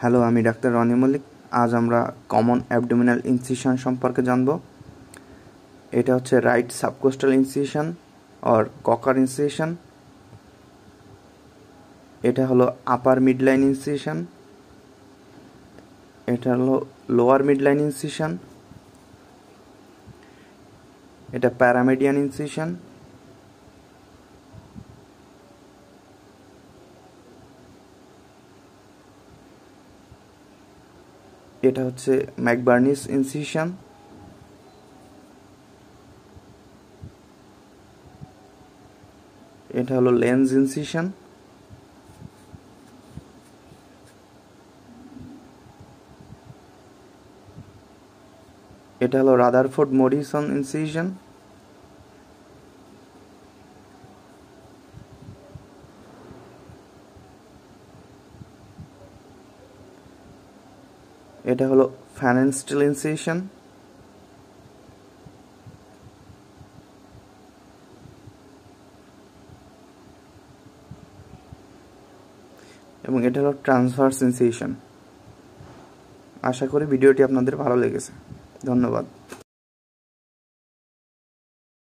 Hello, আমি doctor Roni Mallick. আজ আমরা কমন অ্যাবডোমিনাল ইনসিশন সম্পর্কে জানব। এটা হচ্ছে right subcostal incision or ককার incision. এটা হলো আপার মিডলাইন ইনসিশন। এটা হলো লোয়ার মিডলাইন ইনসিশন। এটা প্যারামেডিয়ান ইনসিশন। এটা হচ্ছে ম্যাকবার্নিস ইনসিশন। এটা হলো লেন্স ইনসিশন। এটা হলো রাদারফোর্ড মরিসন ইনসিশন। এটা হলো ফ্যানেনস্টেল ইনসিশন। এবং এটা হলো ট্রান্সভার্স ইনসিশন। আশা করি ভিডিওটি আপনাদের ভালো লেগেছে। ধন্যবাদ।